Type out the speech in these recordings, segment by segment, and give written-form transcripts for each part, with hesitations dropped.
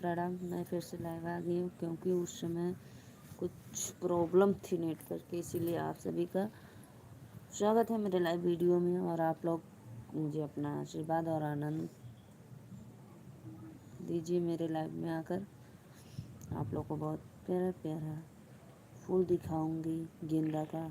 प्रणाम। मैं फिर से लाइव आ गई हूँ क्योंकि उस समय कुछ प्रॉब्लम थी नेटवर्क की, इसीलिए आप सभी का स्वागत है मेरे लाइव वीडियो में। और आप लोग मुझे अपना आशीर्वाद और आनंद दीजिए मेरे लाइव में आकर। आप लोग को बहुत प्यारा प्यारा फूल दिखाऊंगी गेंदा का।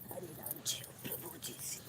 हरे राम जी प्रभु जी से।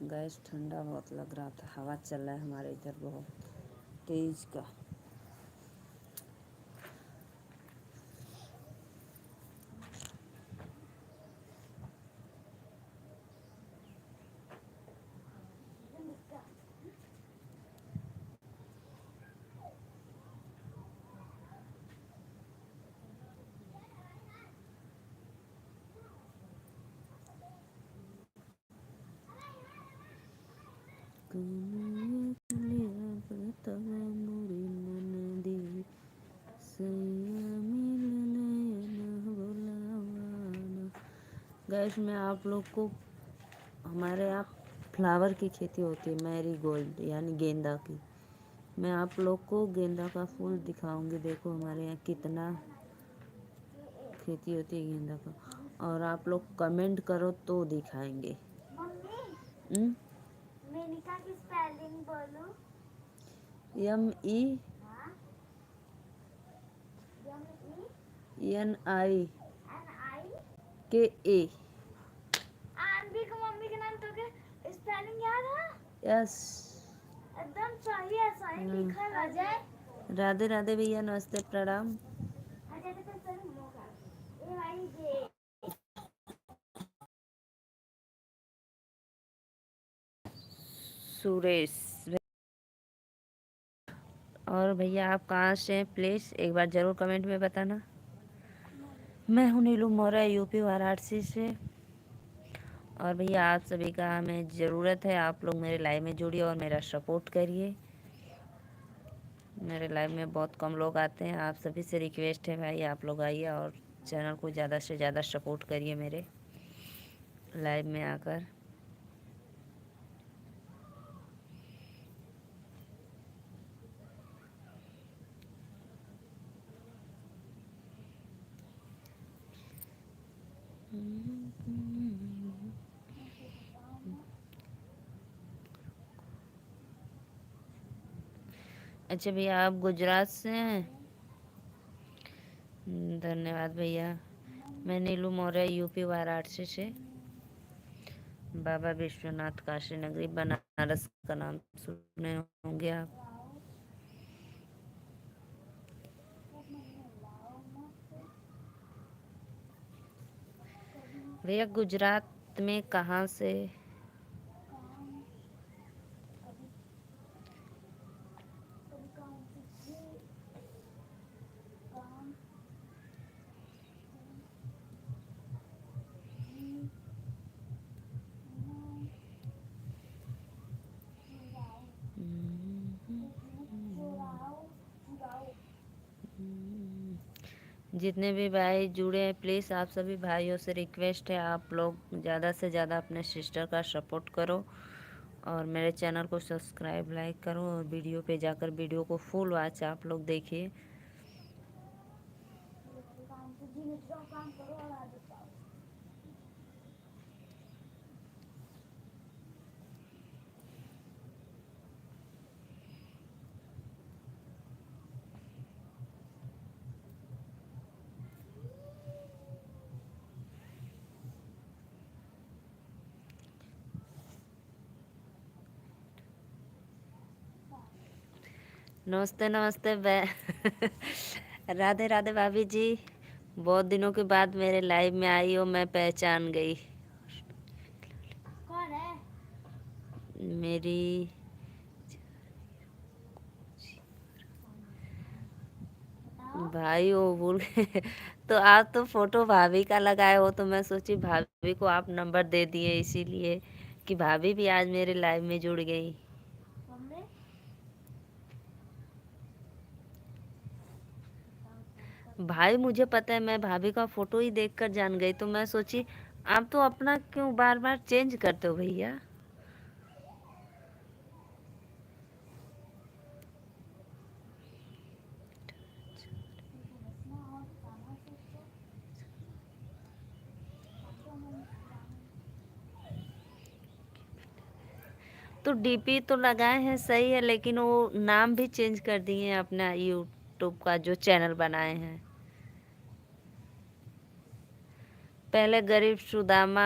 गैस ठंडा बहुत लग रहा था, हवा चल रहा है हमारे इधर बहुत तेज का। गैस में आप लोग को हमारे यहाँ फ्लावर की खेती होती है, मैरी गोल्ड यानी गेंदा की। मैं आप लोग को गेंदा का फूल दिखाऊंगी। देखो हमारे यहाँ कितना खेती होती है गेंदा का। और आप लोग कमेंट करो तो दिखाएंगे। मेनिका की स्पेलिंग बोलो। MENIKA। आंटी को मम्मी के नाम तो के स्पेलिंग याद है? यस, एकदम सही है, सही लिखा है। अजय राधे राधे भैया, नमस्ते प्रणाम। अजय तो सही होगा। ए भाई ये सुरेश। और भैया आप कहाँ से हैं प्लीज़ एक बार ज़रूर कमेंट में बताना। मैं हूँ नीलू मौर्य, यूपी वाराणसी से। और भैया आप सभी का हमें ज़रूरत है, आप लोग मेरे लाइव में जुड़िए और मेरा सपोर्ट करिए। मेरे लाइव में बहुत कम लोग आते हैं, आप सभी से रिक्वेस्ट है भाई आप लोग आइए और चैनल को ज़्यादा से ज़्यादा सपोर्ट करिए मेरे लाइव में आकर। अच्छा भैया आप गुजरात से हैं? धन्यवाद भैया। मैं नीलू मौर्य, यूपी वाराणसी से। बाबा विश्वनाथ काशी नगरी बनारस का नाम सुने होंगे आप। भैया गुजरात में कहाँ से? जितने भी भाई जुड़े हैं प्लीज़ आप सभी भाइयों से रिक्वेस्ट है आप लोग ज़्यादा से ज़्यादा अपने सिस्टर का सपोर्ट करो और मेरे चैनल को सब्सक्राइब लाइक करो और वीडियो पे जाकर वीडियो को फुल वॉच आप लोग देखिए। काम से जीने जाओ, काम करो और आ जाओ। नमस्ते नमस्ते राधे राधे भाभी जी, बहुत दिनों के बाद मेरे लाइव में आई हो, मैं पहचान गई। कौन है? मेरी बताओ। भाई हो भूल गए तो आप तो फोटो भाभी का लगाए हो तो मैं सोची भाभी को आप नंबर दे दिए इसीलिए कि भाभी भी आज मेरे लाइव में जुड़ गई। मम्मी भाई मुझे पता है, मैं भाभी का फोटो ही देखकर जान गई तो मैं सोची आप तो अपना क्यों बार बार चेंज करते हो भैया। बसना और खाना सबको तो डीपी तो लगाए हैं सही है लेकिन वो नाम भी चेंज कर दिए हैं अपना यूट्यूब का जो चैनल बनाए हैं। पहले गरीब सुदामा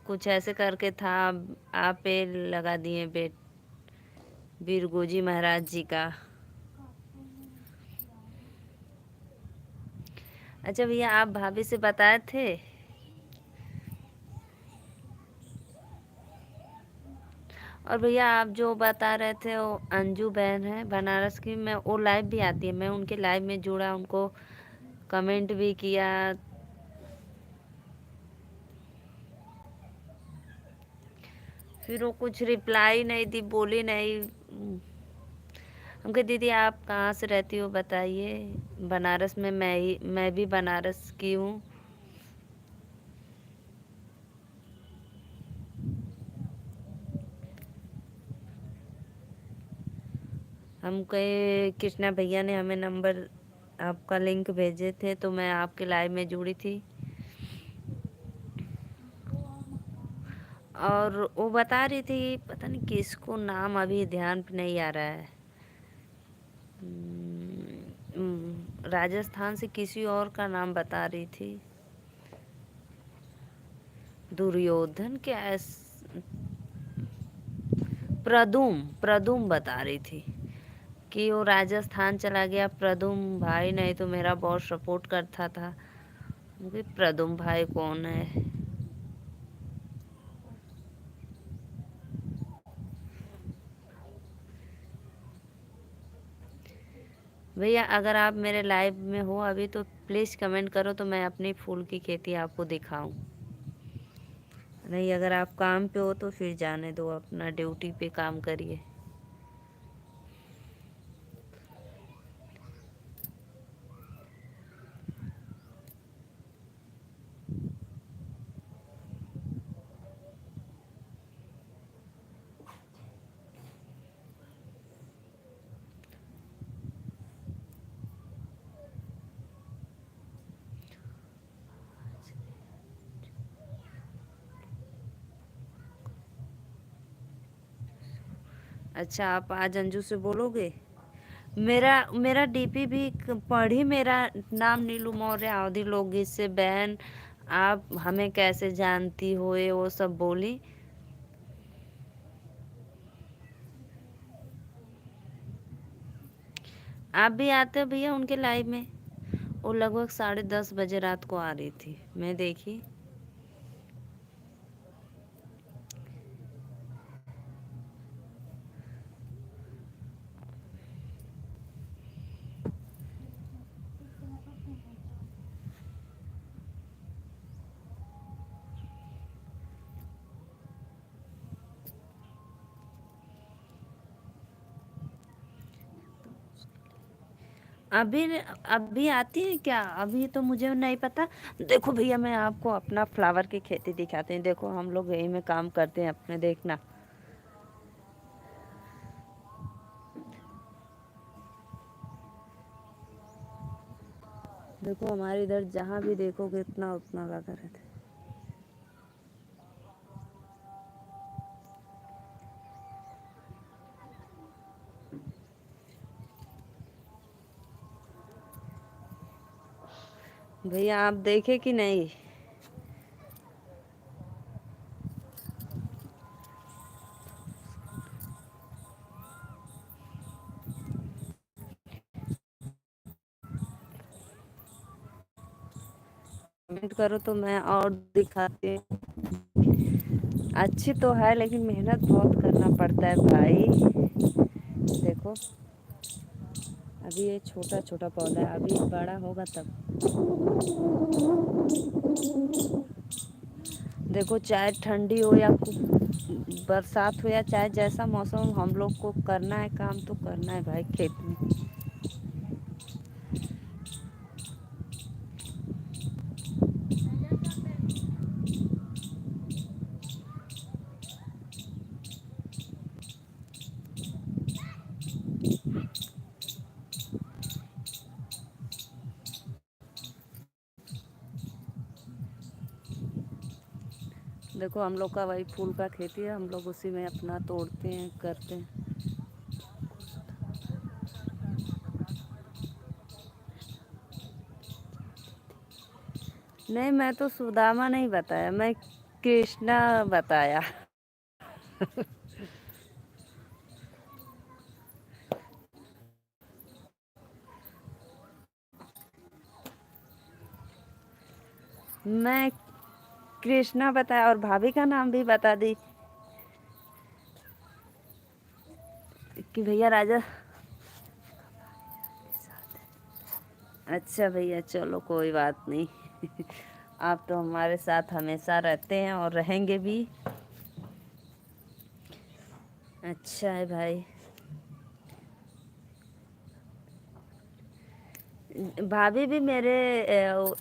कुछ ऐसे करके था, आप पे लगा दिए बेट बीरगोजी महाराज जी का। अच्छा भैया आप भाभी से बताए थे और भैया आप जो बता रहे थे वो अंजू बहन है बनारस की, मैं वो लाइव भी आती है, मैं उनके लाइव में जुड़ा, उनको कमेंट भी किया। फिर वो कुछ रिप्लाई नहीं दी, बोली नहीं। हमके दीदी आप कहाँ से रहती हो बताइए। बनारस में मैं भी बनारस की हूँ। हम कहे कृष्णा भैया ने हमें नंबर आपका लिंक भेजे थे तो मैं आपके लाइव में जुड़ी थी और वो बता रही थी, पता नहीं किसको नाम अभी ध्यान पे नहीं आ रहा है, राजस्थान से किसी और का नाम बता रही थी, दुर्योधन क्या प्रदुम प्रदुम बता रही थी कि वो राजस्थान चला गया प्रदुम भाई, नहीं तो मेरा बहुत सपोर्ट करता था। मुझे प्रदुम भाई कौन है। भैया अगर आप मेरे लाइव में हो अभी तो प्लीज़ कमेंट करो तो मैं अपनी फूल की खेती आपको दिखाऊं। नहीं अगर आप काम पे हो तो फिर जाने दो, अपना ड्यूटी पे काम करिए। अच्छा आप आज अंजू से बोलोगे। मेरा मेरा डीपी भी पढ़ी, मेरा नाम नीलू मौर्य अवधि लोकगीत से, बहन आप हमें कैसे जानती हो ये वो सब बोली। आप भी आते हो भैया उनके लाइव में, वो लगभग 10:30 बजे रात को आ रही थी, मैं देखी। अभी अभी आती है क्या? अभी तो मुझे नहीं पता। देखो भैया, मैं आपको अपना फ्लावर की खेती दिखाते हैं। देखो हम लोग यही में काम करते हैं अपने, देखना। देखो हमारे इधर जहाँ भी देखोगे इतना उतना लगा रहता है। भैया आप देखे कि नहीं? कमेंट करो तो मैं और दिखाती हूँ। अच्छी तो है लेकिन मेहनत बहुत करना पड़ता है भाई। देखो अभी ये छोटा छोटा पौधा है, अभी बड़ा होगा तब। देखो चाहे ठंडी हो या बरसात हो या चाहे जैसा मौसम हो, हम लोग को करना है काम तो करना है भाई खेत में। देखो हम लोग का वही फूल का खेती है, हम लोग उसी में अपना तोड़ते हैं करते हैं। नहीं, मैं तो सुदामा नहीं बताया, मैं कृष्णा बताया। मैं कृष्णा बताया और भाभी का नाम भी बता दी कि भैया राजा। अच्छा भैया चलो कोई बात नहीं। आप तो हमारे साथ हमेशा रहते हैं और रहेंगे भी। अच्छा है भाई। भाभी भी मेरे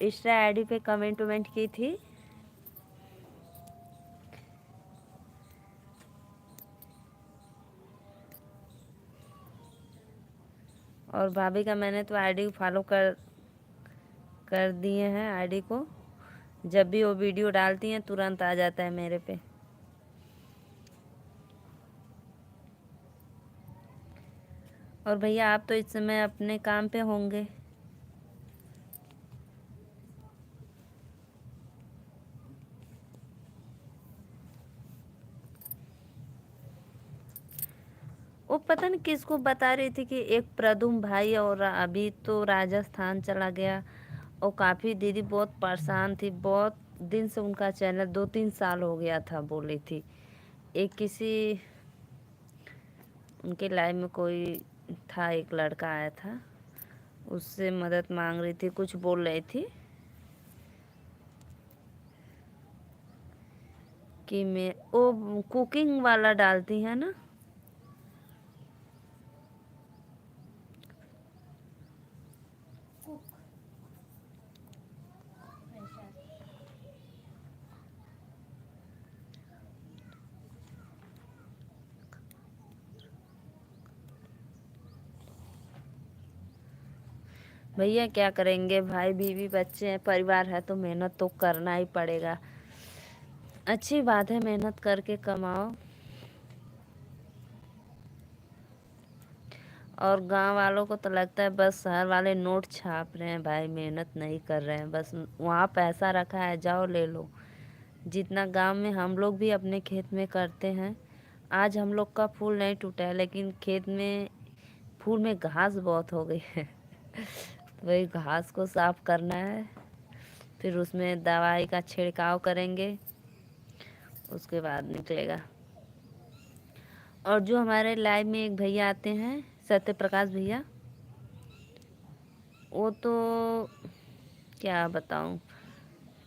इंस्टा आईडी पे कमेंट वमेंट की थी। और भाभी का मैंने तो आईडी फॉलो कर कर दिए हैं आईडी को। जब भी वो वीडियो डालती हैं तुरंत आ जाता है मेरे पे। और भैया आप तो इस समय अपने काम पे होंगे। वो पता नहीं किसको बता रही थी कि एक प्रदुम भाई और अभी तो राजस्थान चला गया। और काफ़ी दीदी बहुत परेशान थी, बहुत दिन से उनका चैनल 2-3 साल हो गया था बोल रही थी। एक किसी उनके लाइफ में कोई था, एक लड़का आया था, उससे मदद मांग रही थी, कुछ बोल रही थी कि मैं वो कुकिंग वाला डालती है ना। भैया क्या करेंगे, भाई बीवी बच्चे हैं, परिवार है तो मेहनत तो करना ही पड़ेगा। अच्छी बात है, मेहनत करके कमाओ। और गांव वालों को तो लगता है बस शहर वाले नोट छाप रहे हैं भाई, मेहनत नहीं कर रहे हैं, बस वहाँ पैसा रखा है जाओ ले लो। जितना गांव में हम लोग भी अपने खेत में करते हैं। आज हम लोग का फूल नहीं टूटा है लेकिन खेत में फूल में घास बहुत हो गई है। तो वही घास को साफ करना है, फिर उसमें दवाई का छिड़काव करेंगे, उसके बाद निकलेगा। और जो हमारे लाइव में एक भैया आते हैं, सत्य प्रकाश भैया, वो तो क्या बताऊं,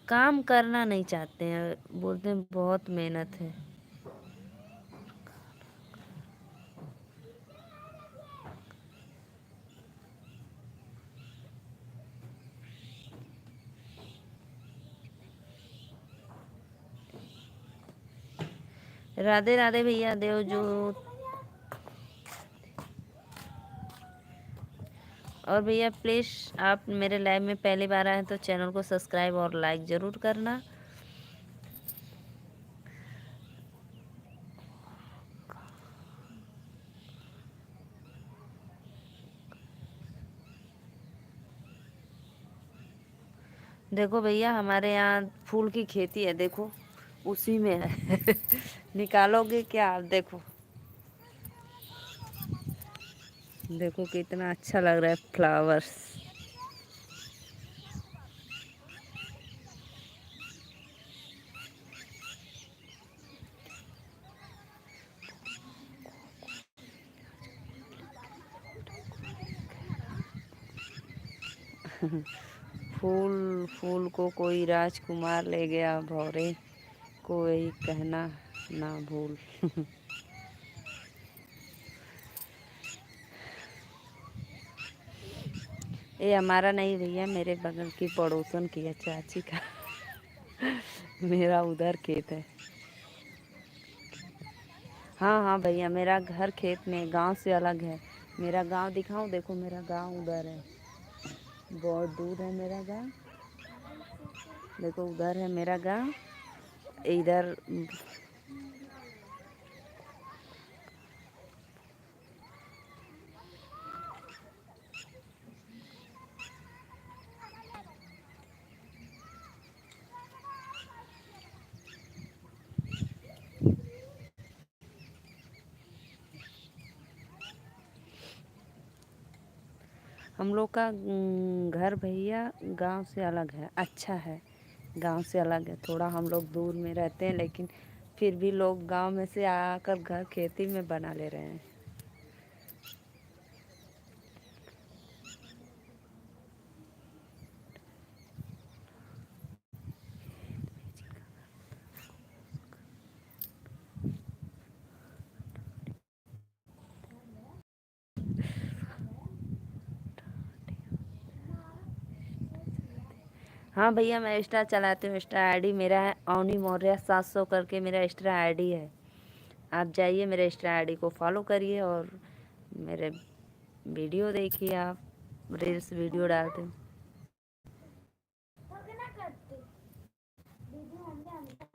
काम करना नहीं चाहते हैं, बोलते हैं बहुत मेहनत है। राधे राधे भैया देवजोत। और भैया प्लीज़ आप मेरे लाइव में पहली बार आए तो चैनल को सब्सक्राइब और लाइक ज़रूर करना। देखो भैया हमारे यहाँ फूल की खेती है, देखो उसी में है। निकालोगे क्या आप? देखो देखो कितना अच्छा लग रहा है फ्लावर्स। फूल फूल को कोई राजकुमार ले गया भौरे, कोई कहना ना भूल। ये हमारा नहीं भैया, मेरे बगल की पड़ोसन की है, चाची का। मेरा उधर खेत है। हाँ हाँ भैया, मेरा घर खेत में, गांव से अलग है। मेरा गांव दिखाऊं? देखो मेरा गांव उधर है, बहुत दूर है मेरा गांव। देखो उधर है मेरा गांव, इधर। हम लोग का घर भैया गांव से अलग है, अच्छा है। गांव से अलग है, थोड़ा हम लोग दूर में रहते हैं, लेकिन फिर भी लोग गांव में से आकर घर खेती में बना ले रहे हैं। हाँ भैया, मैं इंस्टा चलाती हूँ। इंस्टा आईडी मेरा है अवनी मौर्य 700 करके, मेरा इंस्टा आईडी है। आप जाइए मेरे इंस्टा आईडी को फॉलो करिए और मेरे वीडियो देखिए। आप रील्स वीडियो डालते हूँ। ओके ना करते दीदी, मम्मी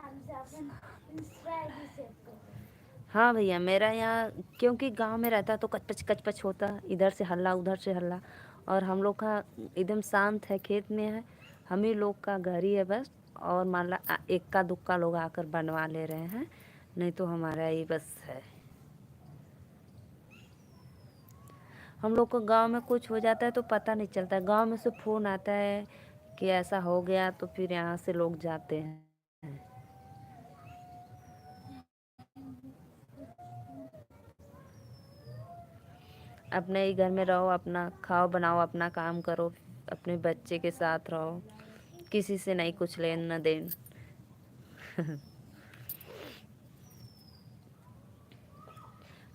हमसे अपन इंस्टा आईडी सेव कर। हाँ भैया, मेरा यहाँ क्योंकि गांव में रहता तो कचपच कचपच होता, इधर से हल्ला उधर से हल्ला। और हम लोग का एकदम शांत है, खेत में है, हम ही लोग का घर ही है बस। और मान ला इक्का दुक्का लोग आकर बनवा ले रहे हैं, नहीं तो हमारा ही बस है। हम लोग को गांव में कुछ हो जाता है तो पता नहीं चलता है, गांव में से फ़ोन आता है कि ऐसा हो गया, तो फिर यहाँ से लोग जाते हैं। अपने ही घर में रहो, अपना खाओ बनाओ, अपना काम करो, अपने बच्चे के साथ रहो, किसी से नहीं कुछ लेन न देन।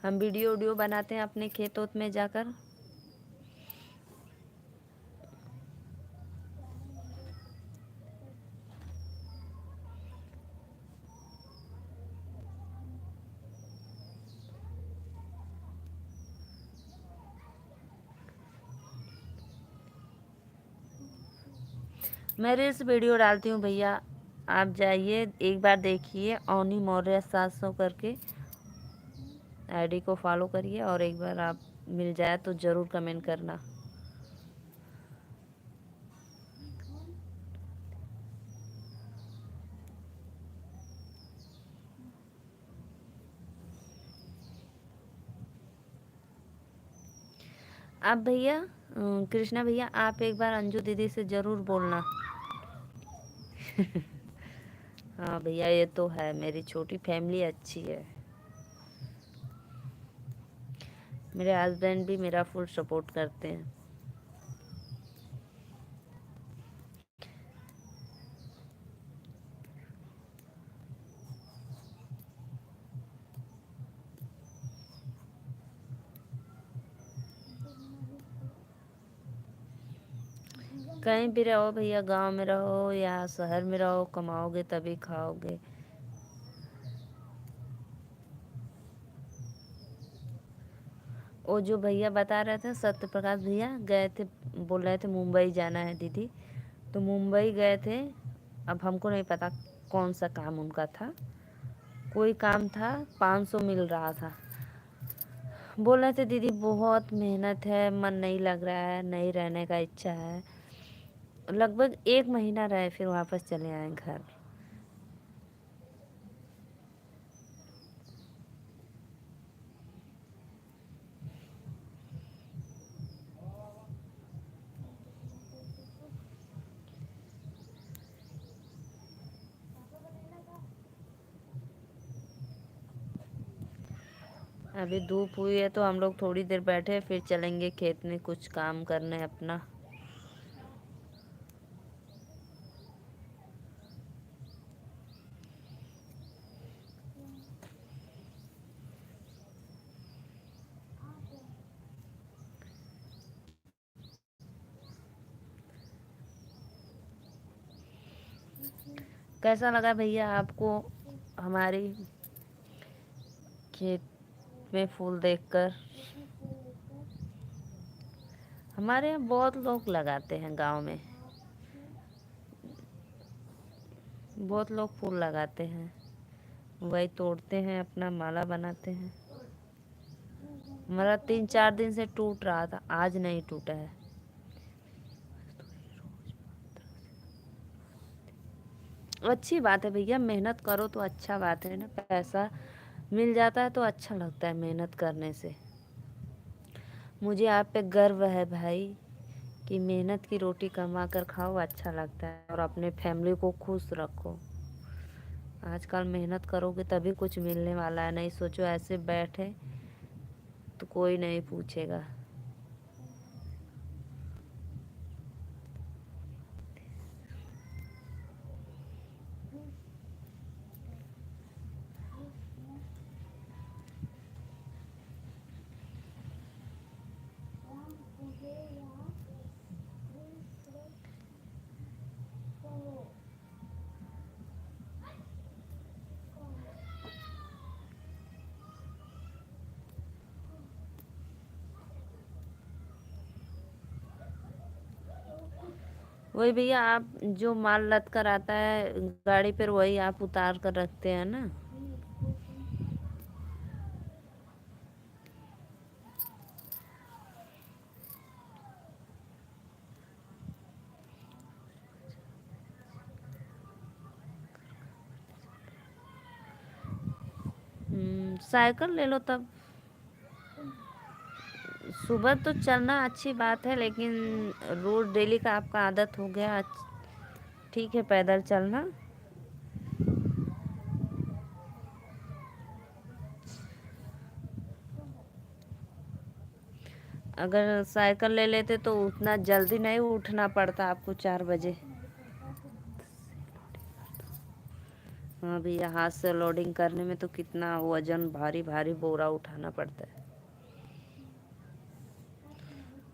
हम वीडियो वीडियो बनाते हैं अपने खेतों में जाकर। मैं रील्स वीडियो डालती हूँ भैया, आप जाइए एक बार देखिए, अवनी मौर्य 700 करके आईडी को फॉलो करिए, और एक बार आप मिल जाए तो ज़रूर कमेंट करना। आप भैया कृष्णा भैया, आप एक बार अंजू दीदी से ज़रूर बोलना। हाँ भैया, ये तो है, मेरी छोटी फैमिली अच्छी है। मेरे हस्बैंड भी मेरा फुल सपोर्ट करते हैं। कहीं भी रहो भैया, गांव में रहो या शहर में रहो, कमाओगे तभी खाओगे। वो जो भैया बता रहे थे, सत्य प्रकाश भैया गए थे, बोल रहे थे मुंबई जाना है दीदी, तो मुंबई गए थे। अब हमको नहीं पता कौन सा काम उनका था, कोई काम था, 500 मिल रहा था। बोल रहे थे दीदी बहुत मेहनत है, मन नहीं लग रहा है, नहीं रहने का इच्छा है। लगभग 1 महीना रहे, फिर वापस चले आए घर। अभी धूप हुई है तो हम लोग थोड़ी देर बैठे, फिर चलेंगे खेत में कुछ काम करने अपना। कैसा लगा भैया आपको हमारी खेत में फूल देखकर? हमारे यहाँ बहुत लोग लगाते हैं, गांव में बहुत लोग फूल लगाते हैं, वही तोड़ते हैं, अपना माला बनाते हैं। हमारा 3-4 दिन से टूट रहा था, आज नहीं टूटा है। अच्छी बात है भैया, मेहनत करो तो अच्छा बात है ना, पैसा मिल जाता है तो अच्छा लगता है मेहनत करने से। मुझे आप पे गर्व है भाई कि मेहनत की रोटी कमा कर खाओ, अच्छा लगता है, और अपने फैमिली को खुश रखो। आजकल मेहनत करोगे तभी कुछ मिलने वाला है, नहीं सोचो ऐसे बैठे तो कोई नहीं पूछेगा। वही भैया, आप जो माल लद कर आता है गाड़ी पर, वही आप उतार कर रखते हैं ना? साइकिल ले लो तब। सुबह तो चलना अच्छी बात है, लेकिन रोज डेली का आपका आदत हो गया, ठीक है पैदल चलना। अगर साइकिल ले लेते तो उतना जल्दी नहीं उठना पड़ता आपको 4 बजे। हाँ भैया, हाथ से लोडिंग करने में तो कितना वजन, भारी भारी बोरा उठाना पड़ता है।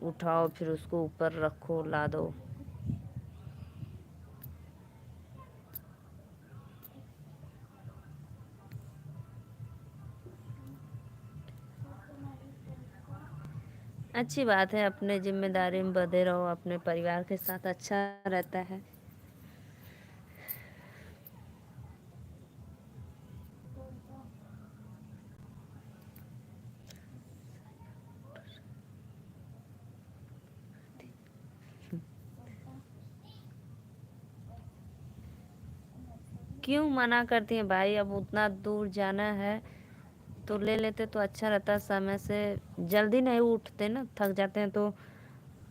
उठाओ, फिर उसको ऊपर रखो, लादो। अच्छी बात है, अपने जिम्मेदारी में बंधे रहो, अपने परिवार के साथ अच्छा रहता है। क्यों मना करती हैं भाई, अब उतना दूर जाना है तो ले लेते तो अच्छा रहता। समय से जल्दी नहीं उठते ना, थक जाते हैं तो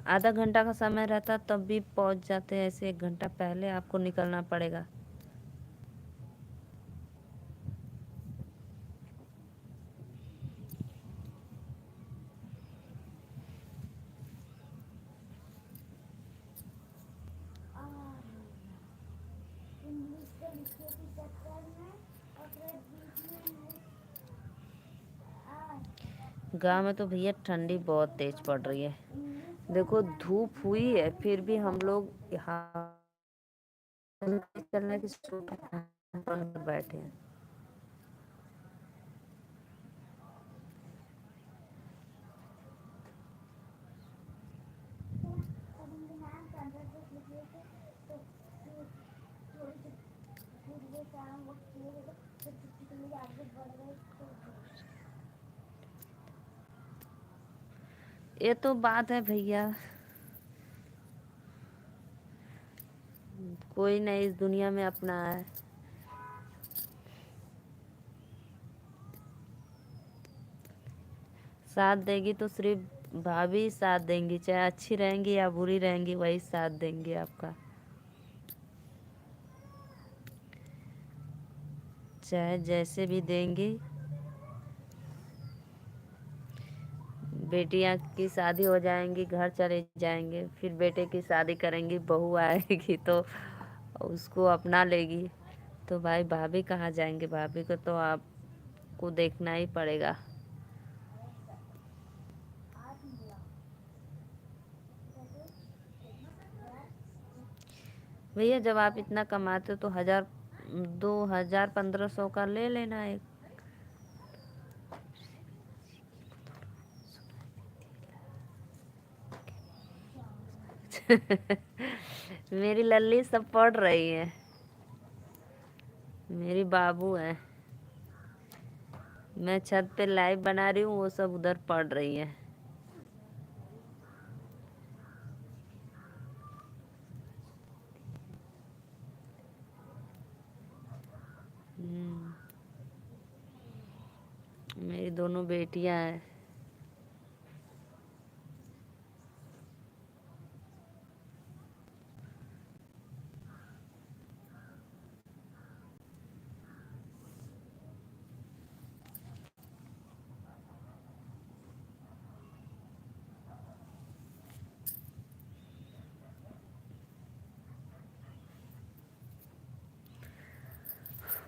आधा घंटा का समय रहता तब भी पहुंच जाते हैं, ऐसे 1 घंटा पहले आपको निकलना पड़ेगा। इंग्लिश के लिखे के चक्कर में और फिर बीच में गांव में तो भैया ठंडी बहुत तेज पड़ रही है। इंग्लिश देखो धूप हुई है, फिर भी हम लोग यहाँ चलने की सोच पर बैठे हैं। ये तो बात है भैया, कोई नहीं इस दुनिया में अपना है। साथ देगी तो सिर्फ भाभी साथ देंगी, चाहे अच्छी रहेंगी या बुरी रहेंगी वही साथ देंगी आपका, चाहे जैसे भी देंगी। बेटियां की शादी हो जाएंगी, घर चले जाएंगे, फिर बेटे की शादी करेंगी, बहू आएगी तो उसको अपना लेगी, तो भाई भाभी कहाँ जाएंगे, भाभी को तो आपको देखना ही पड़ेगा। भैया जब आप इतना कमाते हो तो 1000 2000 1500 का ले लेना एक। मेरी लल्ली सब पढ़ रही है, मेरी बाबू है, मैं छत पे लाइव बना रही हूँ, वो सब उधर पढ़ रही है। मेरी दोनों बेटियां हैं।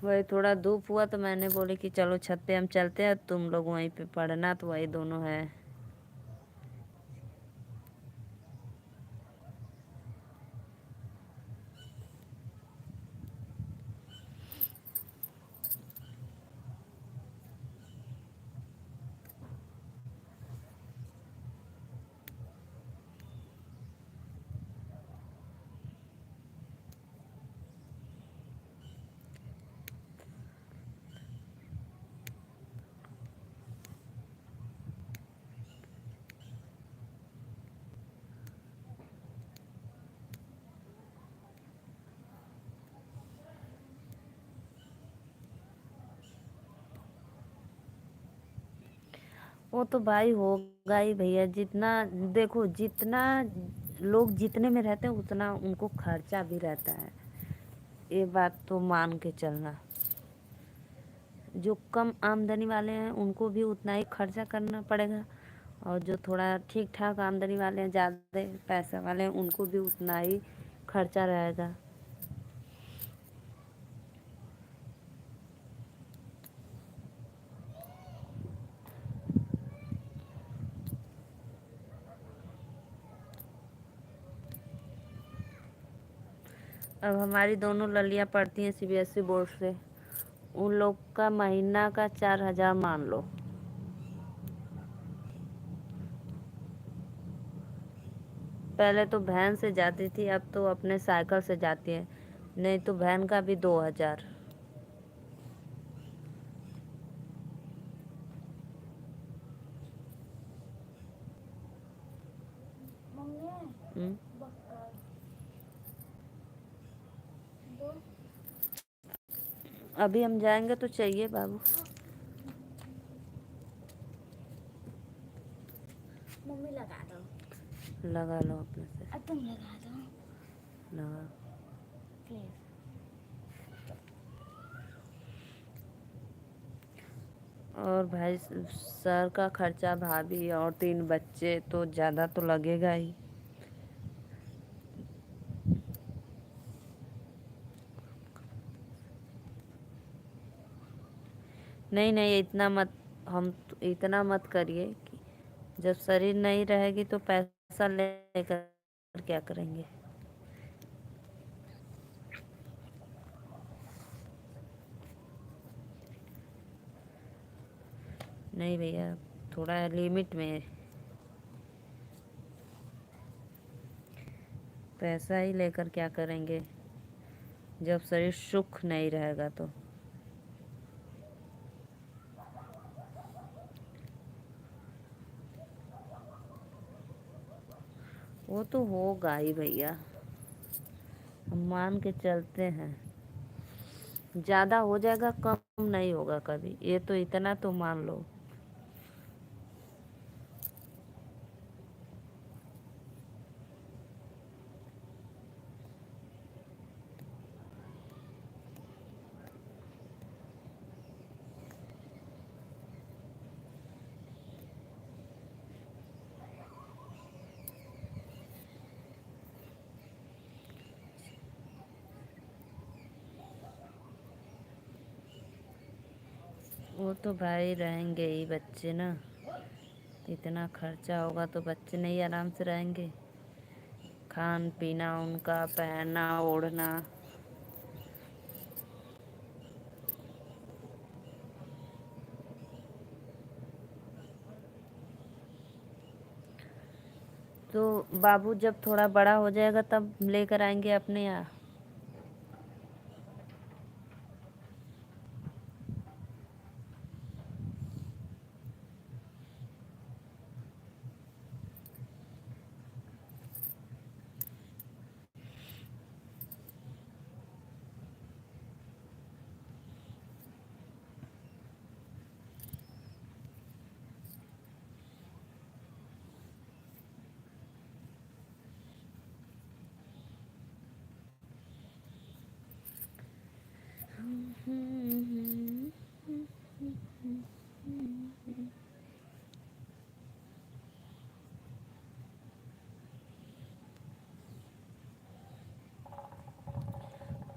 वही थोड़ा धूप हुआ तो मैंने बोली कि चलो छत पे हम चलते हैं, तुम लोग वहीं पे पढ़ना, तो वही दोनों है। वो तो भाई होगा ही भैया, जितना देखो, जितना लोग जितने में रहते हैं उतना उनको खर्चा भी रहता है, ये बात तो मान के चलना। जो कम आमदनी वाले हैं उनको भी उतना ही खर्चा करना पड़ेगा, और जो थोड़ा ठीक ठाक आमदनी वाले हैं, ज़्यादा पैसा वाले हैं, उनको भी उतना ही खर्चा रहेगा। अब हमारी दोनों ललियाँ पढ़ती हैं सीबीएसई बोर्ड से, उन लोग का महीना का 4000 मान लो। पहले तो वैन से जाती थी, अब तो अपने साइकिल से जाती है, नहीं तो वैन का भी 2000। मम्मी बक्का दो। अभी हम जाएंगे तो चाहिए बाबू। मम्मी लगा दो, लगा लो अपने से, अब तुम लगा दो लगा। प्लीज। और भाई सर का खर्चा, भाभी और 3 बच्चे, तो ज़्यादा तो लगेगा ही। नहीं नहीं, इतना मत, इतना मत करिए कि जब शरीर नहीं रहेगी तो पैसा लेकर क्या करेंगे। नहीं भैया, थोड़ा लिमिट में, पैसा ही लेकर क्या करेंगे जब शरीर सुख नहीं रहेगा तो। वो तो होगा ही भैया, हम मान के चलते हैं। ज़्यादा हो जाएगा, कम नहीं होगा कभी, ये तो इतना तो मान लो। वो तो भाई रहेंगे ही बच्चे ना, इतना खर्चा होगा तो बच्चे नहीं आराम से रहेंगे? खान पीना, उनका पहनना ओढ़ना। तो बाबू जब थोड़ा बड़ा हो जाएगा तब लेकर आएंगे अपने यहाँ।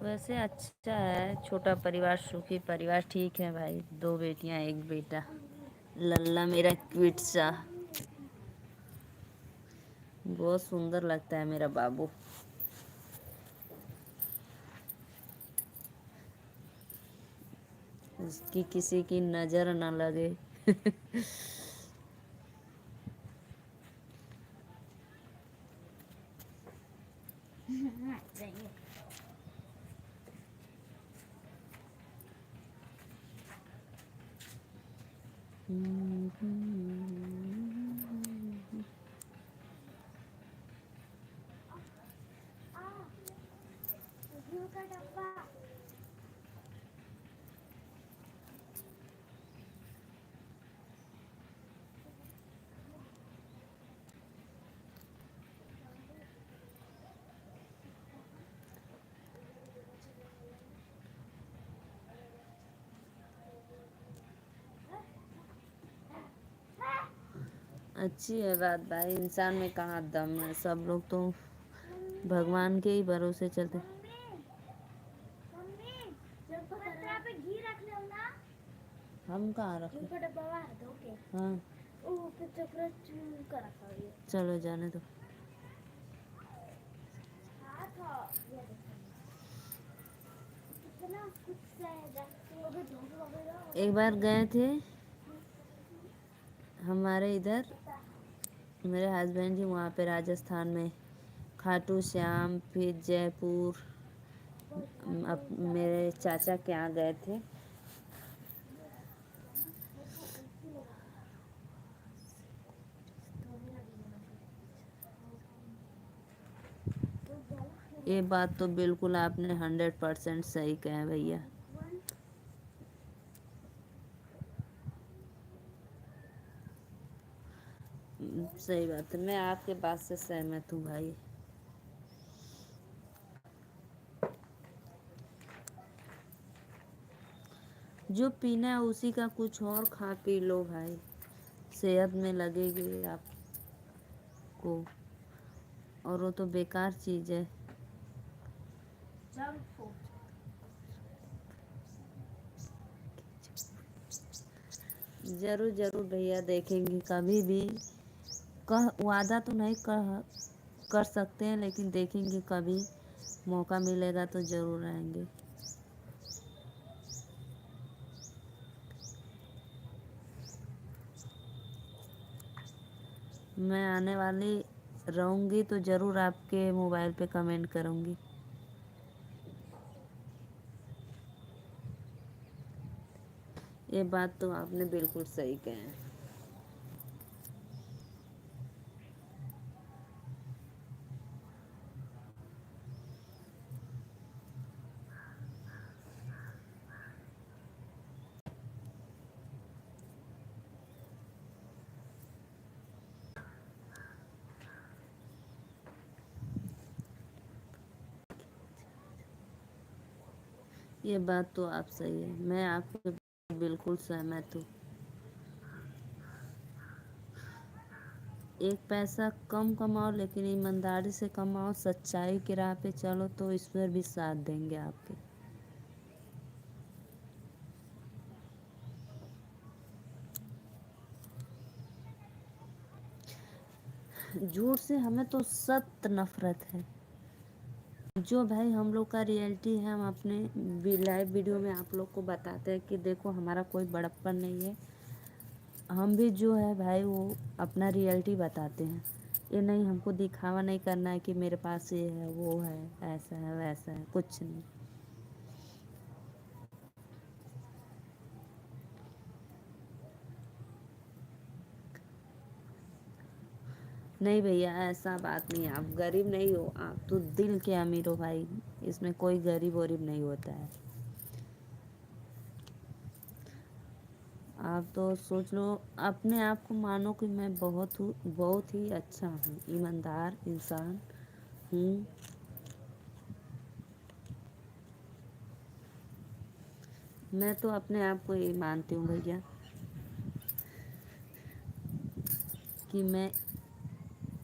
वैसे अच्छा है, छोटा परिवार सुखी परिवार ठीक है भाई। 2 बेटियां 1 बेटा, लल्ला मेरा क्यूट सा, बहुत सुंदर लगता है मेरा बाबू। उसकी किसी की नज़र न लगे। घी का डब्बा। अच्छी है बात भाई, इंसान में कहाँ दम है, सब लोग तो भगवान के ही भरोसे चलते। मम्मी जब पत्रा पे घी रख लो ना। हम कहाँ घी रखे? का डब्बा बाहर धो के। हाँ ओ फिर चक्र का रखा हुआ है। चलो जाने दो। हाथ हो ये देखो। कितना कुछ है अगर धूप वगैरह। एक बार गए थे हमारे इधर, मेरे हस्बैंड जी वहाँ पे राजस्थान में, खाटू श्याम, फिर जयपुर, मेरे चाचा के यहाँ गए थे। ये बात तो बिल्कुल आपने 100% सही कहा भैया। सही बात है, मैं आपके बात से सहमत हूँ भाई। जो पीना है उसी का कुछ और खा पी लो भाई, सेहत में लगेगी आपको, और वो तो बेकार चीज़ है। Junk food. जरूर जरूर भैया, देखेंगे कभी भी। कह वादा तो नहीं कर सकते हैं, लेकिन देखेंगे कभी मौका मिलेगा तो ज़रूर आएंगे। मैं आने वाली रहूँगी तो ज़रूर आपके मोबाइल पे कमेंट करूँगी। ये बात तो आपने बिल्कुल सही कहा है। ये बात तो आप सही है, मैं आपके बिल्कुल सहमत हूँ। एक पैसा कम कमाओ लेकिन ईमानदारी से कमाओ, सच्चाई की राह पे चलो तो ईश्वर भी साथ देंगे आपके। झूठ से हमें तो सख्त नफरत है। जो भाई हम लोग का रियलिटी है, हम अपने लाइव वीडियो में आप लोग को बताते हैं कि देखो हमारा कोई बड़प्पन नहीं है। हम भी जो है भाई वो अपना रियलिटी बताते हैं। ये नहीं, हमको दिखावा नहीं करना है कि मेरे पास ये है वो है, ऐसा है वैसा है, कुछ नहीं। नहीं भैया, ऐसा बात नहीं है, आप गरीब नहीं हो, आप तो दिल के अमीर हो भाई। इसमें कोई गरीब वरीब नहीं होता है। आप तो सोच लो, अपने आप को मानो कि मैं बहुत ही अच्छा हूँ, ईमानदार इंसान हूँ। मैं तो अपने आप को ये मानती हूँ भैया कि मैं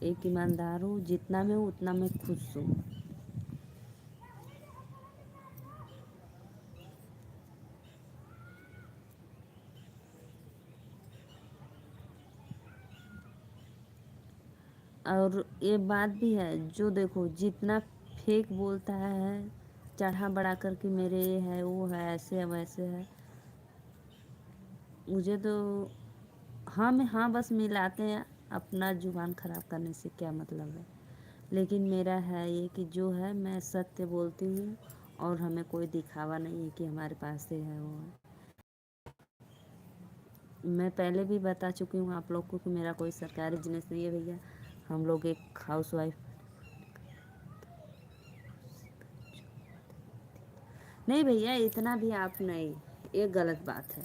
एक ईमानदार हूँ, जितना मैं हूँ उतना मैं खुश हूँ। और ये बात भी है, जो देखो जितना फेक बोलता है चढ़ा बढ़ा कर कि मेरे ये है वो है ऐसे है वैसे है, मुझे तो हाँ में हाँ बस मिलाते हैं। अपना जुबान खराब करने से क्या मतलब है। लेकिन मेरा है ये कि जो है मैं सत्य बोलती हूँ, और हमें कोई दिखावा नहीं है कि हमारे पास ये है वो है। मैं पहले भी बता चुकी हूँ आप लोग को कि मेरा कोई सरकारी बिजनेस नहीं है भैया। हम लोग एक हाउस वाइफ। नहीं भैया, इतना भी आप नहीं, ये गलत बात है,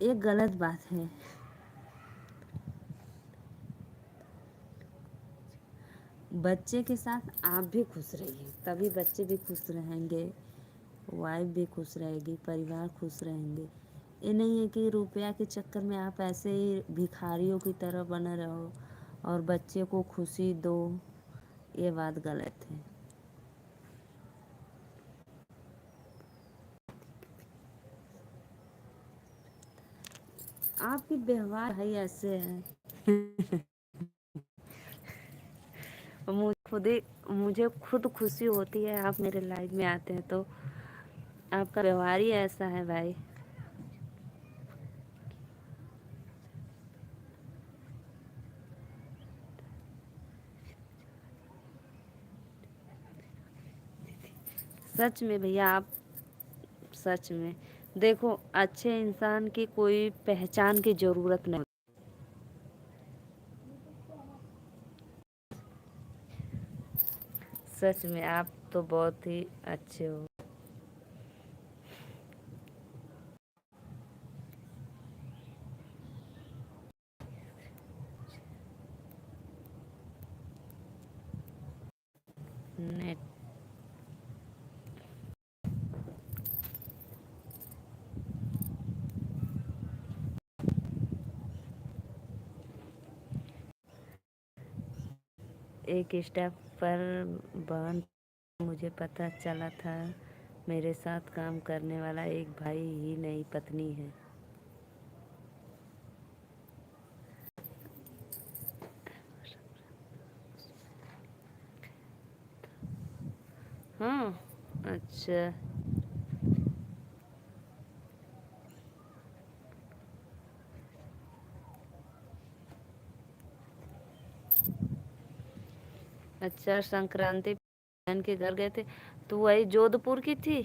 ये गलत बात है। बच्चे के साथ आप भी खुश रहिए, तभी बच्चे भी खुश रहेंगे, वाइफ भी खुश रहेगी, परिवार खुश रहेंगे। ये नहीं है कि रुपया के चक्कर में आप ऐसे ही भिखारियों की तरह बने रहो और बच्चे को खुशी दो, ये बात गलत है। आपकी व्यवहार है ऐसे है। मुझे खुद खुशी होती है आप मेरे लाइफ में आते हैं तो। आपका व्यवहार ही ऐसा है भाई। सच में भैया आप, सच में देखो, अच्छे इंसान की कोई पहचान की जरूरत नहीं। सच में आप तो बहुत ही अच्छे हो। नेट एक स्टेप पर बहन, मुझे पता चला था मेरे साथ काम करने वाला एक भाई ही नई पत्नी है। हाँ, अच्छा। अच्छा, संक्रांति बहन के घर गए थे तो वही जोधपुर की थी।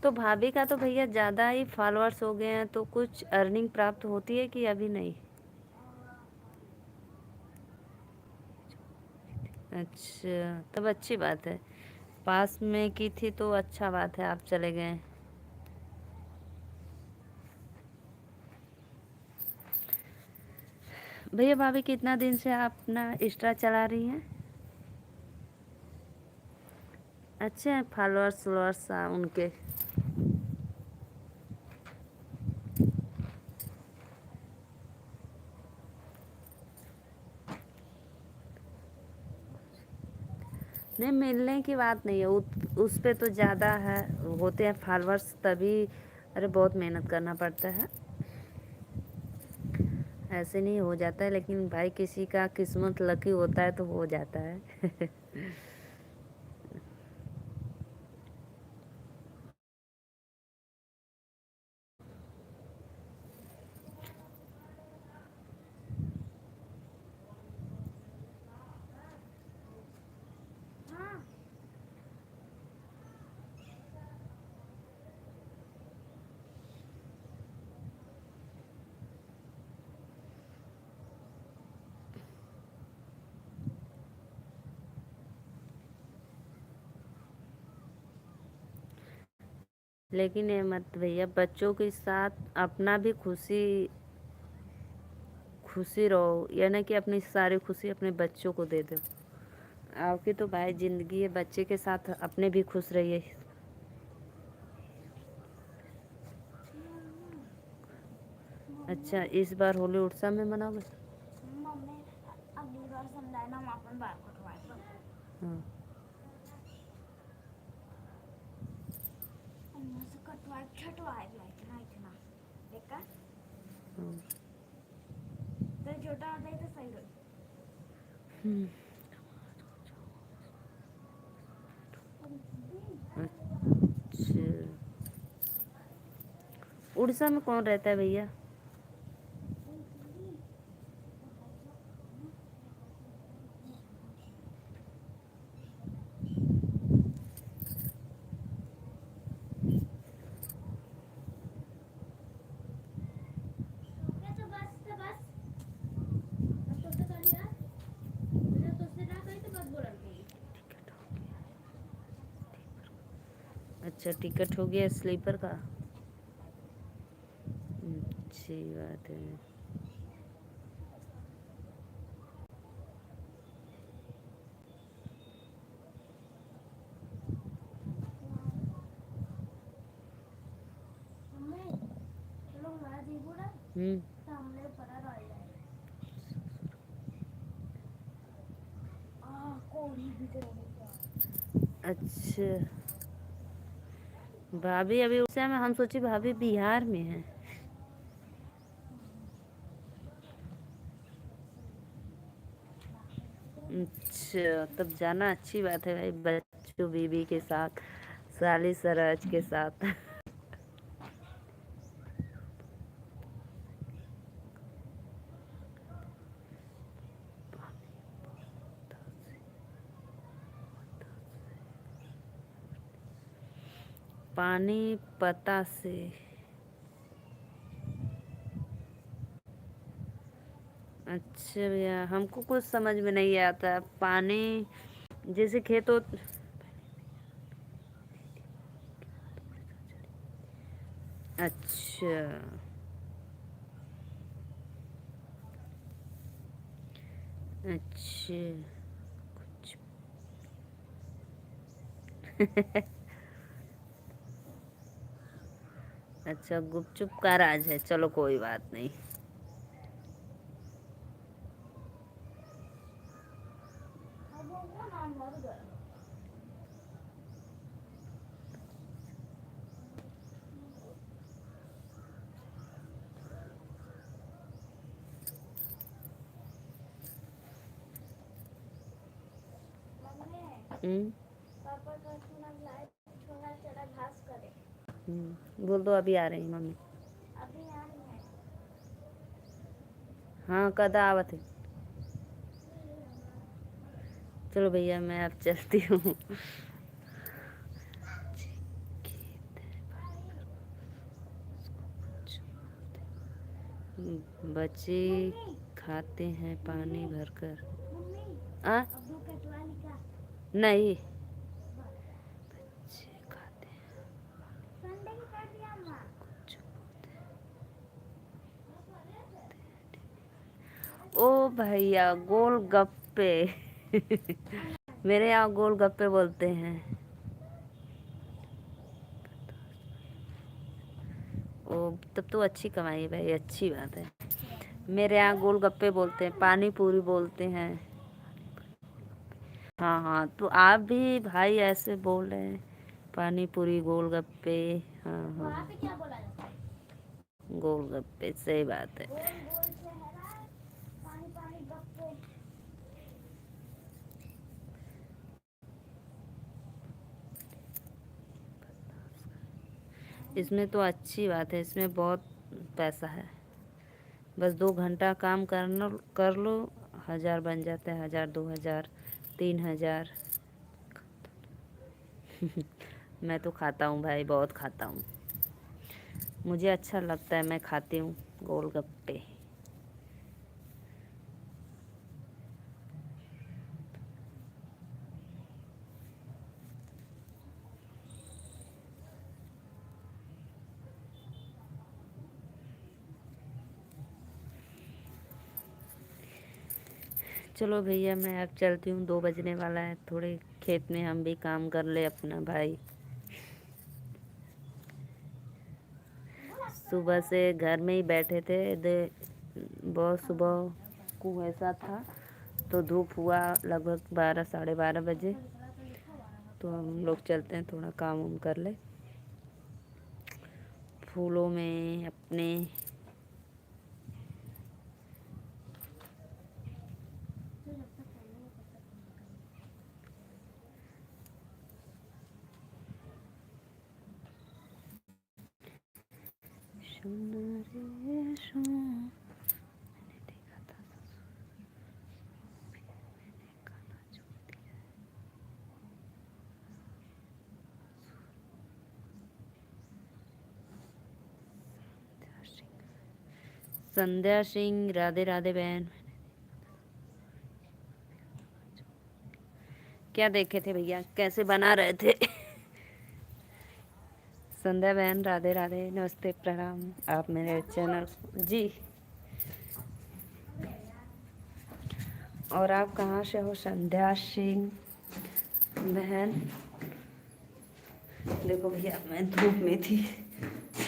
तो भाभी का तो भैया ज़्यादा ही फॉलोअर्स हो गए हैं, तो कुछ अर्निंग प्राप्त होती है कि अभी नहीं? अच्छा, तब अच्छी बात है। पास में की थी तो अच्छा बात है, आप चले गए। भैया भाभी कितना दिन से आप अपना इंस्टा चला रही हैं? अच्छे हैं फॉलोअर्स वॉलोअर्स उनके? नहीं, मिलने की बात नहीं है, उस पे तो ज़्यादा है, होते हैं फॉलोअर्स तभी। अरे बहुत मेहनत करना पड़ता है, ऐसे नहीं हो जाता है, लेकिन भाई किसी का किस्मत लकी होता है तो हो जाता है। हाँ लेकिन ये मत भैया, बच्चों के साथ अपना भी खुशी खुशी रहो, या ना कि अपनी सारी खुशी अपने बच्चों को दे दो। आपकी तो भाई जिंदगी है, बच्चे के साथ अपने भी खुश रहिए। अच्छा, इस बार होली उड़ीसा में मनाओगे? मम्मी अगली बार समझाए ना हम अपन बाल कटवाए तो हाँ। अन्ना से कटवाए छटवाए इतना इतना देखा हाँ। तो छोटा होता है तो सही रही। अच्छा, उड़ीसा में कौन रहता है भैया? तो बस अब तो कर लिया मुझे तो से ना कही तो बस बोल रही अच्छा, टिकट हो गया स्लीपर का? अच्छी बात है। मम्मी चलो मैं दी बोला हम्म। सामने पड़ा रह जाए कोड़ी भी करेंगे। अच्छा भाभी अभी उड़ीसा में, हम सोची भाभी बिहार में है। अच्छा, तब जाना अच्छी बात है भाई, बच्चों बीबी के साथ, साली सराज के साथ। पानी पता से? अच्छा भैया, हमको कुछ समझ में नहीं आता। पानी जैसे खेत हो। अच्छा। अच्छा। अच्छा, गुपचुप का राज है, चलो कोई बात नहीं। अब वो नाम मर गया मम्मी हम्म। पापा का सुना लाइट छोड़ा चला घास करे बोल दो अभी आ रही मम्मी। अभी आ रही है हाँ, कदा आवत है। चलो भैया, मैं अब चलती हूँ। बच्चे खाते हैं पानी भरकर। मम्मी आ अब दो कटवाली का नहीं, बच्चे खाते हैं संडे की कर दिया अम्मा। कुछ। ओ भैया गोलगप्पे मेरे यहाँ गोलगप्पे बोलते हैं। ओ तब तो अच्छी कमाई है भाई, अच्छी बात है। मेरे यहाँ गोलगप्पे बोलते हैं, पानी पूरी बोलते हैं। हाँ हाँ, तो आप भी भाई ऐसे बोल रहे हैं, पानी पूरी गोलगप्पे। हाँ वहाँ हाँ, पे क्या बोला जाता है? गोलगप्पे, सही बात है। गोल गोल चेहरा, पानी पानी गप्पे। इसमें तो अच्छी बात है, इसमें बहुत पैसा है। बस 2 घंटा काम करना कर लो, 1000 बन जाता है, 1000, 2000, 3000। मैं तो खाता हूँ भाई, बहुत खाता हूँ, मुझे अच्छा लगता है, मैं खाती हूँ गोलगप्पे। चलो भैया, मैं अब चलती हूँ, 2 बजने वाला है, थोड़े खेत में हम भी काम कर ले अपना भाई। सुबह से घर में ही बैठे थे, बहुत सुबह को ऐसा था, तो धूप हुआ लगभग 12, 12:30 बजे। तो हम लोग चलते हैं, थोड़ा काम वाम कर ले फूलों में अपने। सुन रे सुन, मैंने देखा था मैंने गाना छोड़ दिया। संध्या सिंह, राधे राधे बहन। क्या देखे थे भैया, कैसे बना रहे थे? संध्या बहन, राधे राधे, नमस्ते, प्रणाम। आप मेरे चैनल जी। और आप कहाँ से हो संध्या सिंह बहन? देखो भैया, मैं धूप में थी,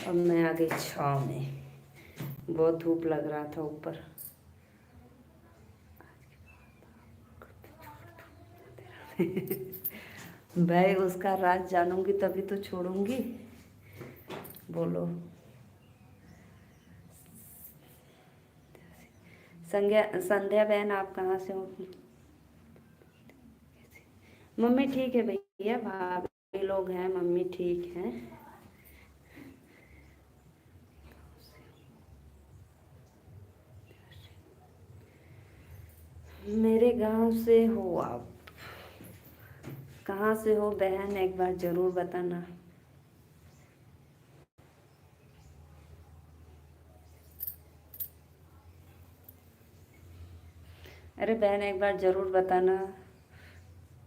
अब मैं आ गई छाँव में, बहुत धूप लग रहा था ऊपर। भाई उसका राज जानूंगी तभी तो छोड़ूंगी, बोलो। संध्या बहन, आप कहाँ से हो? मम्मी ठीक है भैया, भाभी लोग हैं, मम्मी ठीक हैं। मेरे गांव से हो आप? कहाँ से हो बहन, एक बार ज़रूर बताना। अरे बहन, एक बार ज़रूर बताना,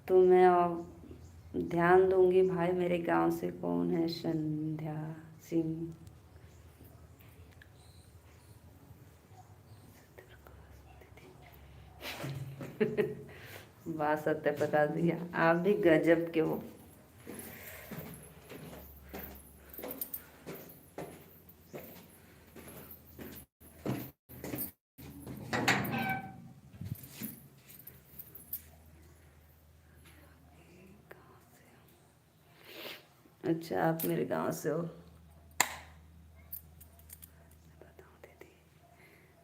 तो मैं ध्यान दूंगी भाई मेरे गांव से कौन है संध्या सिंह। वाह सत्य प्रकाश भैया, आप भी गजब के हो। अच्छा, आप मेरे गांव से हो?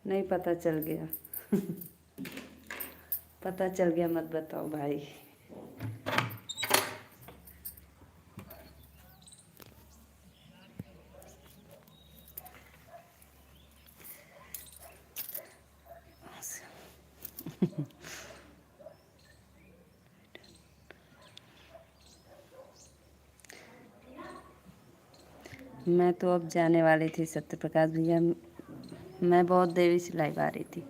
नहीं, पता चल गया। पता चल गया, मत बताओ भाई। मैं तो अब जाने वाली थी सत्य प्रकाश भैया, मैं बहुत देरी से लाइव आ रही थी।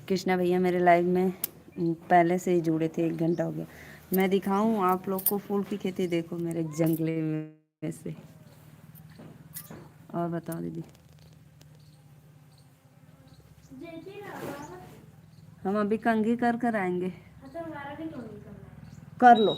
कृष्णा भैया मेरे लाइव में पहले से ही जुड़े थे, 1 घंटा हो गया। मैं दिखाऊं आप लोग को फूल की खेती, देखो मेरे जंगले में से। और बताओ दीदी। हम अभी कंघी कर कर आएंगे। कर लो।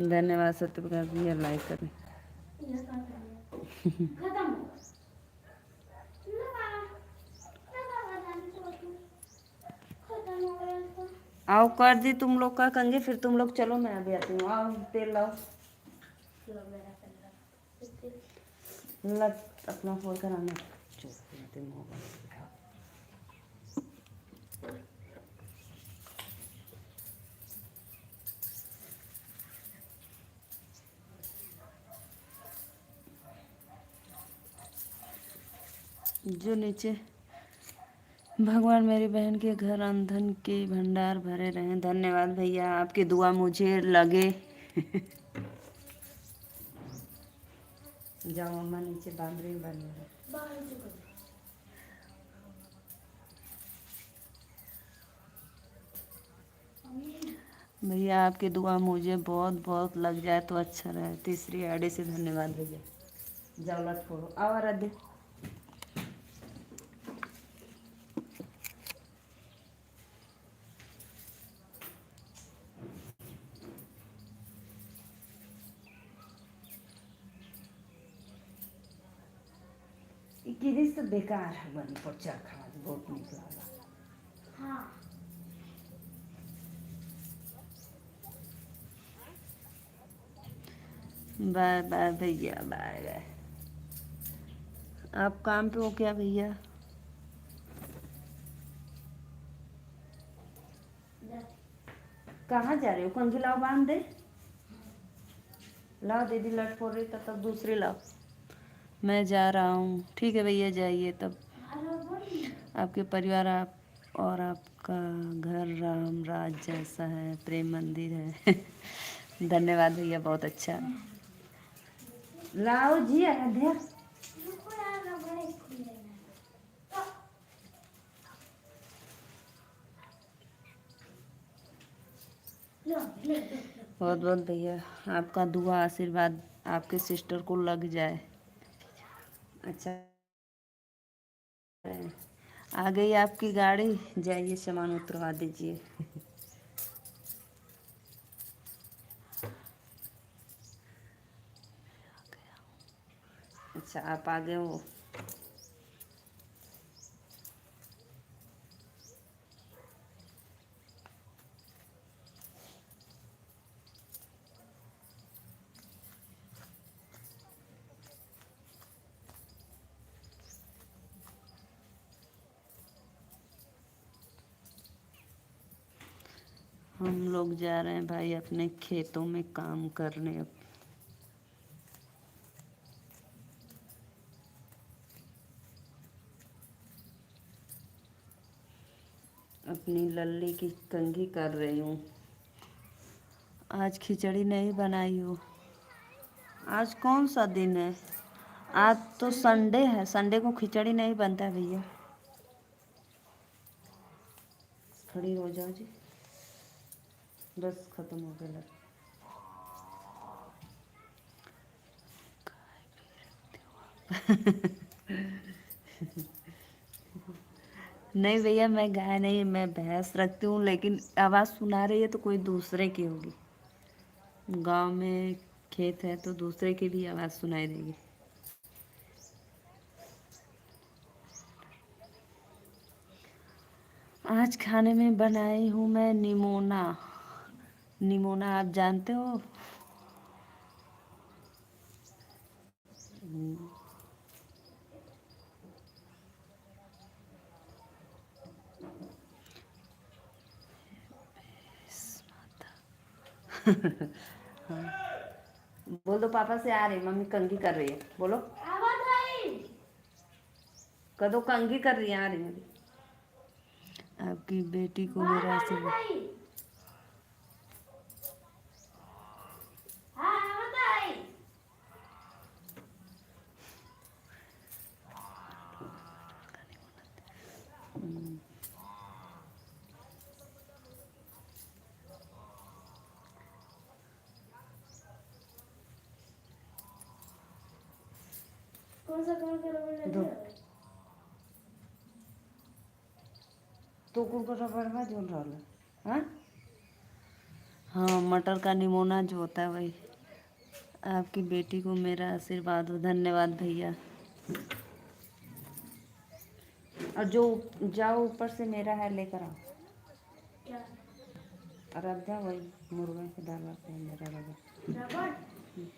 धन्यवाद सत्य प्रकाश भैया लाइक करें। आओ कर दी तुम लोग का कंघी, फिर तुम लोग चलो, मैं अभी आती हूँ। आओ तेल लाओ। लग अपना फोन कराना। जो नीचे भगवान मेरी बहन के घर अंधन के भंडार भरे रहें। धन्यवाद भैया, आपकी दुआ मुझे लगे। जाओ अम्मा नीचे बांध रही बनी। भैया आपकी दुआ मुझे बहुत बहुत लग जाए तो अच्छा रहे। तीसरी आईडी से धन्यवाद भैया। जाओ लट फोड़ो। आओ आराध्य। तो बेकार है बनी पर चरखा बहुत निकला। हाँ बाय बाय भैया, बाय बाय। आप काम पे हो क्या भैया? कहाँ जा रहे हो? कंघी लाओ बांध दे। लाओ दीदी लट फोड़ रही तब दूसरी लाओ। मैं जा रहा हूँ। ठीक है भैया जाइए तब। आपके परिवार आप और आपका घर राम राज जैसा है, प्रेम मंदिर है। धन्यवाद भैया, बहुत अच्छा। लाओ जी आराध्या। बहुत बहुत भैया आपका दुआ आशीर्वाद आपके सिस्टर को लग जाए। अच्छा आ गई आपकी गाड़ी, जाइए सामान उतरवा दीजिए। अच्छा आप आ गए हो। हम लोग जा रहे हैं भाई अपने खेतों में काम करने। अपनी लल्ली की कंघी कर रही हूँ। आज खिचड़ी नहीं बनाई हो। आज कौन सा दिन है? आज तो संडे है, संडे को खिचड़ी नहीं बनता है भैया। खड़ी हो जाओ जी, बस खत्म हो गया। नहीं भैया मैं गाय नहीं, मैं भैंस रखती हूँ, लेकिन आवाज़ सुना रही है तो कोई दूसरे की होगी। गांव में खेत है तो दूसरे की भी आवाज़ सुनाई देगी। आज खाने में बनाई हूँ मैं निमोना। निमोना आप जानते हो? हाँ। बोल दो पापा से आ रही, मम्मी कंघी कर रही है। बोलो कदों कंघी कर रही आ रही है। आपकी बेटी को मेरा आशीर्वाद। हाँ बताई। कौन सा रबड़ दो लगे? तो को रबड़ में जोड़ रहा है। हाँ, मटर का निमोना जो होता है वही। आपकी बेटी को मेरा आशीर्वाद हो। धन्यवाद भैया। और जो जाओ ऊपर से मेरा है लेकर आओ। क्या रद्दा वही मुर्गा के डाला पे मेरा रबड़। रबड़?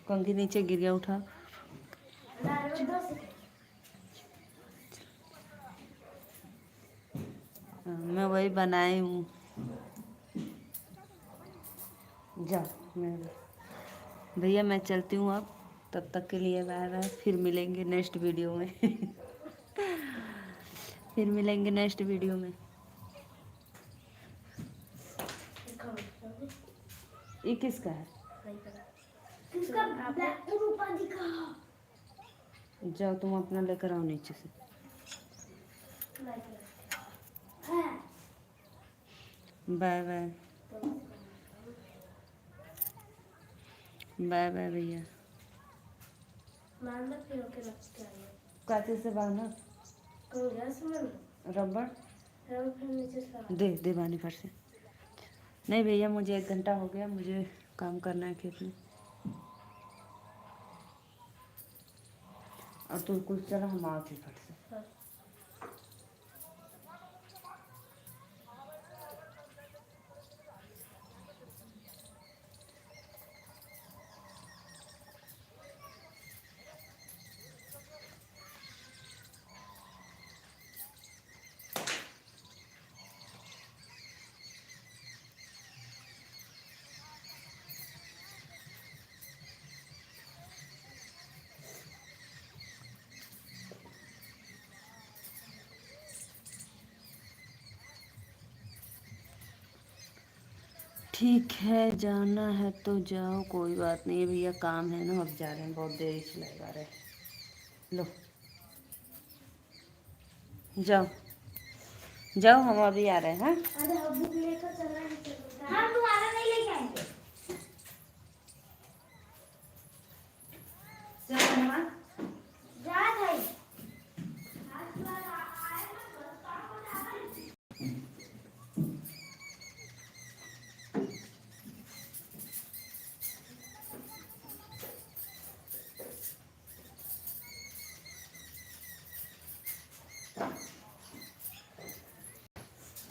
कंघी नीचे गिर गया, उठा। रबड़ दो से। हाँ, मैं वही बनाई हूँ। जाओ मैं भैया मैं चलती हूँ अब। तब तक के लिए बाय बाय। फिर मिलेंगे नेक्स्ट वीडियो में। फिर मिलेंगे नेक्स्ट वीडियो में। ये किसका है? किसका? रूपा दिखा। जाओ तुम अपना लेकर आओ नीचे से। Bye bye. बाय बाय भैया। काचे से बांधना रबड़। दे बानी फट से। नहीं भैया मुझे 1 घंटा हो गया, मुझे काम करना है खेत में। और तू कुछ चला हम आते फट से। ठीक है, जाना है तो जाओ, कोई बात नहीं है भैया, काम है ना, अब जा रहे हैं, बहुत देर से लगा रहे। लो जाओ जाओ, हम अभी आ रहे हैं। हाँ अरे हम बुक लेकर चलना है। हम तुम्हारा नहीं लेके आएंगे। चलो हाँ। जा भाई।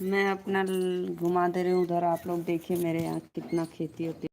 मैं अपना घुमा दे रही हूँ उधर, आप लोग देखिए मेरे यहाँ कितना खेती होती है।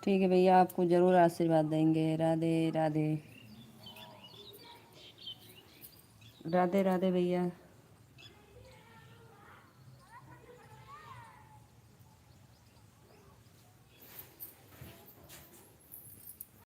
ठीक है भैया, आपको ज़रूर आशीर्वाद देंगे। राधे राधे। राधे राधे भैया।